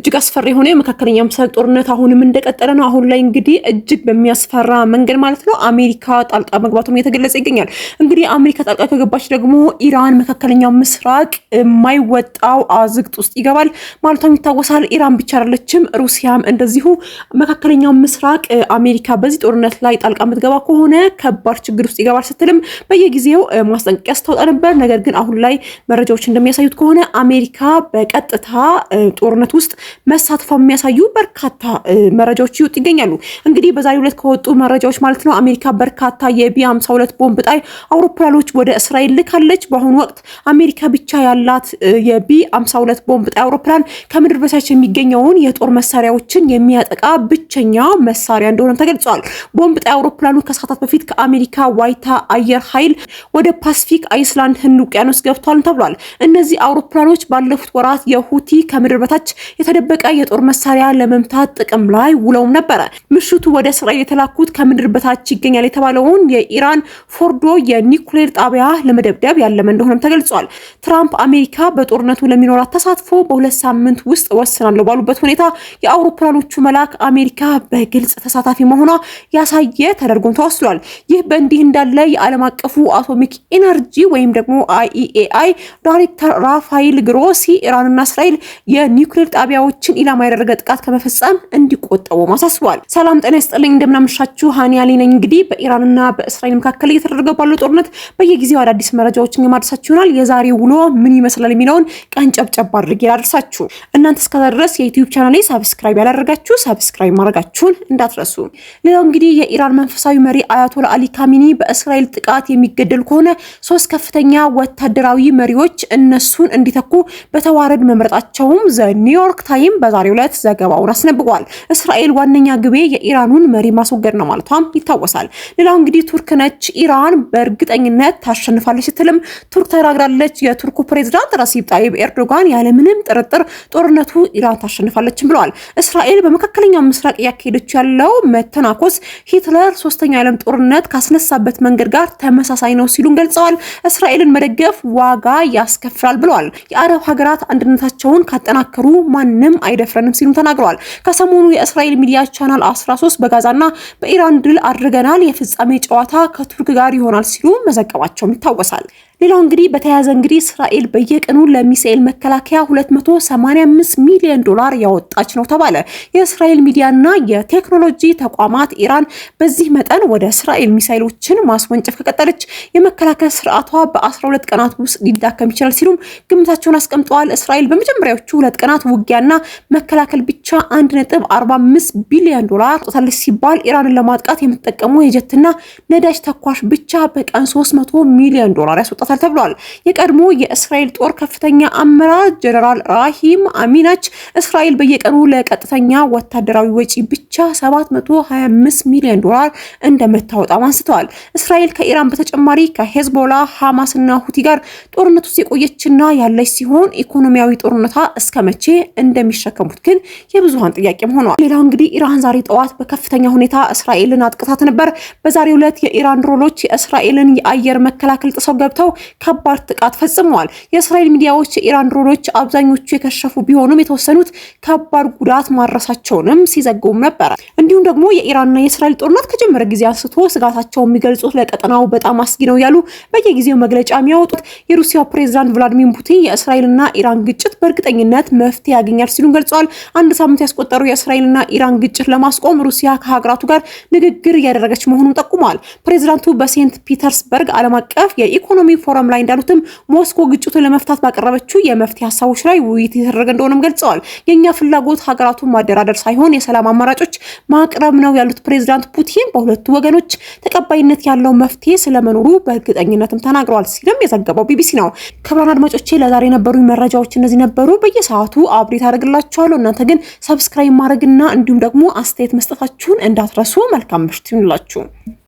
እጅግ አስፈሪ የሆነ የመካከለኛው ምስራቅ ጦርነት አሁንም እንደቀጠለ ነው። አሁን ላይ እንግዲህ እጅግ በሚያስፈራ መንገድ ማለት ነው አሜሪካ ጣልቃ መግባቱም እየተገለጸ ይገኛል። እንግዲህ አሜሪካ ጣልቃ ከገባች ደግሞ ኢራን መካከለኛው ምስራቅ የማይወጣው አዝቅጥ ውስጥ ይገባል ማለቷም ይታወሳል። ኢራን ብቻ አይደለችም፣ ሩሲያም እንደዚሁ መካከለኛው ምስራቅ አሜሪካ በዚህ ጦርነት ላይ ጣልቃ የምትገባ ከሆነ ከባድ ችግር ውስጥ ይገባል ስትልም በየጊዜው ማስጠንቀቂያ ስታወጣ ነበር። ነገር ግን አሁን ላይ መረጃዎች እንደሚያሳዩት ከሆነ አሜሪካ በቀጥታ ጦርነት ውስጥ መሳተፏ የሚያሳዩ በርካታ መረጃዎች ይወጡ ይገኛሉ። እንግዲህ በዛሬው ዕለት ከወጡ መረጃዎች ማለት ነው አሜሪካ በርካታ የቢ52 ቦምብ ጣይ አውሮፕላኖች ወደ እስራኤል ልካለች። በአሁኑ ወቅት አሜሪካ ብቻ ያላት የቢ52 ቦምብ ጣይ አውሮፕላን ከምድር በታች የሚገኘውን የጦር መሳሪያዎችን የሚያጠቃ ብቸኛ መሳሪያ እንደሆነ ተገልጿል። ቦምብ ጣይ አውሮፕላኑ ከሰዓታት በፊት ከአሜሪካ ዋይታ አየር ኃይል ወደ ፓሲፊክ አይስላንድ ህንድ ውቅያኖስ ገብቷል ተብሏል። እነዚህ አውሮፕላኖች ባለፉት ወራት የሁቲ ከምድር በታች የተደበቀ የጦር መሳሪያ ለመምታት ጥቅም ላይ ውለውም ነበረ። ምሽቱ ወደ እስራኤል የተላኩት ከምድር በታች ይገኛል የተባለውን የኢራን ፎርዶ የኒውክሌር ጣቢያ ለመደብደብ ያለመ እንደሆነም ተገልጿል። ትራምፕ አሜሪካ በጦርነቱ ለሚኖራት ተሳትፎ በ2 ሳምንት ውስጥ ወስናለሁ ባሉበት ሁኔታ የአውሮፕላኖቹ መላክ አሜሪካ በግልጽ ተሳታፊ መሆኗ ያሳየ ተደርጎም ተወስዷል። ይህ በእንዲህ እንዳለ የዓለም አቀፉ አቶሚክ ኢነርጂ ወይም ደግሞ IAEA ዳይሬክተር ራፋኤል ግሮሲ ኢራንና እስራኤል የኒውክሌር ጣቢያዎችን ኢላማ ያደረገ ጥቃት ከመፈጸም እንዲቆጠቡ ማሳስቧል። ሰላም ጤና ይስጥልኝ፣ እንደምናመሻችሁ ሃኒ አሊ ነኝ። እንግዲህ በኢራንና በእስራኤል መካከል እየተደረገ ባለው ጦርነት በየጊዜው አዳዲስ መረጃዎችን የማድረሳችሁ ይሆናል። የዛሬው ውሎ ምን ይመስላል የሚለውን ቀንጨብጨብ አድርጌ ያደርሳችሁ። እናንተ እስከዛ ድረስ የዩቲዩብ ቻናሌ ሰብስክራይብ ያላደረጋችሁ ሰብስክራይብ ማድረጋችሁን እንዳትረሱ። ሌላው እንግዲህ የኢራን መንፈሳዊ መሪ አያቶላ አሊ ካሚኒ በእስራኤል ጥቃት የሚገደሉ ከሆነ 3 ከፍተኛ ወታደራዊ መሪዎች እነሱን እንዲተኩ በተዋረድ መምረጣቸውም ዘ ኒውዮርክ ታይም በዛሬው ዕለት ዘገባውን አስነብቋል። እስራኤል ዋነኛ ግቤ የኢራኑን መሪ ማስወገድ ነው ማለቷም ይታወሳል። ሌላው እንግዲህ ቱርክ ነች። ኢራን በእርግጠኝነት ታሸንፋለች ስትልም ቱርክ ተናግራለች። የቱርኩ ፕሬዝዳንት ረሲብ ጣይብ ኤርዶጋን ያለምንም ጥርጥር ጦርነቱ ኢራን ታሸንፋለችም ብለዋል። እስራኤል በመካከለኛው ምስራቅ ያካሄደች ያለው መተናኮስ ሂትለር 3ኛው የዓለም ጦርነት ካስነሳበት መንገድ ጋር ተመሳሳይ ነው ሲሉም ገልጸዋል። እስራኤልን መደገፍ ዋጋ ያስከፍላል ብለዋል። የአረብ ሀገራት አንድነታቸውን ካጠናከሩ ማንም አይደፍረንም ሲሉም ተናግረዋል። ከሰሞኑ የእስራኤል ሚዲያ ቻናል 13 በጋዛና በኢራን ድል አድርገናል፣ የፍጻሜ ጨዋታ ከቱርክ ጋር ይሆናል ሲሉ መዘገባቸውም ይታወሳል። ሌላው እንግዲህ በተያያዘ እንግዲህ እስራኤል በየቀኑ ለሚሳኤል መከላከያ $285 ሚሊዮን ያወጣች ነው ተባለ። የእስራኤል ሚዲያና የቴክኖሎጂ ተቋማት ኢራን በዚህ መጠን ወደ እስራኤል ሚሳኤሎችን ማስወንጨፍ ከቀጠለች የመከላከል ስርዓቷ በ12 ቀናት ውስጥ ሊዳከም ይችላል ሲሉም ግምታቸውን አስቀምጠዋል። እስራኤል በመጀመሪያዎቹ 2 ቀናት ውጊያና መከላከል ብቻ $1.45 ቢሊዮን ወጣታለች ሲባል ኢራንን ለማጥቃት የምትጠቀመው የጀትና ነዳጅ ተኳሽ ብቻ በቀን $300 ሚሊዮን ያስወጣታል ተብሏል። የቀድሞ የእስራኤል ጦር ከፍተኛ አመራር ጀነራል ራሂም አሚናች እስራኤል በየቀኑ ለቀጥተኛ ወታደራዊ ወጪ ብቻ $725 ሚሊዮን እንደምታወጣ አንስተዋል። እስራኤል ከኢራን በተጨማሪ ከሄዝቦላ፣ ሐማስ እና ሁቲ ጋር ጦርነት ውስጥ የቆየችና ያለች ሲሆን ኢኮኖሚያዊ ጦርነታ እስከመቼ እንደሚሸከሙት ግን የብዙሃን ጥያቄም ሆኗል። ሌላው እንግዲህ ኢራን ዛሬ ጠዋት በከፍተኛ ሁኔታ እስራኤልን አጥቅታት ነበር። በዛሬው ዕለት የኢራን ድሮኖች የእስራኤልን የአየር መከላከል ጥሰው ገብተው ከባድ ጥቃት ፈጽመዋል። የእስራኤል ሚዲያዎች የኢራን ድሮኖች አብዛኞቹ የከሸፉ ቢሆኑም የተወሰኑት ከባድ ጉዳት ማድረሳቸውንም ሲዘግቡም ነበር። እንዲሁም ደግሞ የኢራንና የእስራኤል ጦርነት ከጀመረ ጊዜ አንስቶ ስጋታቸው የሚገልጹት ለቀጠናው በጣም አስጊ ነው ያሉ በየጊዜው መግለጫ የሚያወጡት የሩሲያው ፕሬዝዳንት ቭላዲሚር ፑቲን የእስራኤልና ኢራን ግጭት በእርግጠኝነት መፍትሄ ያገኛል ሲሉ ገልጸዋል። አንድ ሳምንት ያስቆጠረው የእስራኤልና ኢራን ግጭት ለማስቆም ሩሲያ ከሀገራቱ ጋር ንግግር እያደረገች መሆኑን ጠቁመዋል። ፕሬዝዳንቱ በሴንት ፒተርስበርግ ዓለም አቀፍ የኢኮኖሚ ፎረም ላይ እንዳሉትም ሞስኮ ግጭቱን ለመፍታት ባቀረበችው የመፍትሄ ሀሳቦች ላይ ውይይት የተደረገ እንደሆነም ገልጸዋል። የኛ ፍላጎት ሀገራቱን ማደራደር ሳይሆን የሰላም አማራጮች ማቅረብ ነው ያሉት ፕሬዝዳንት ፑቲን በሁለቱ ወገኖች ተቀባይነት ያለው መፍትሄ ስለመኖሩ በእርግጠኝነትም ተናግረዋል ሲልም የዘገበው ቢቢሲ ነው። ክቡራን አድማጮቼ ለዛሬ የነበሩ መረጃዎች እነዚህ ነበሩ። በየሰዓቱ አብዴት አደርግላችኋለሁ። እናንተ ግን ሰብስክራይብ ማድረግና እንዲሁም ደግሞ አስተያየት መስጠታችሁን እንዳትረሱ። መልካም ምሽት ይሁንላችሁ።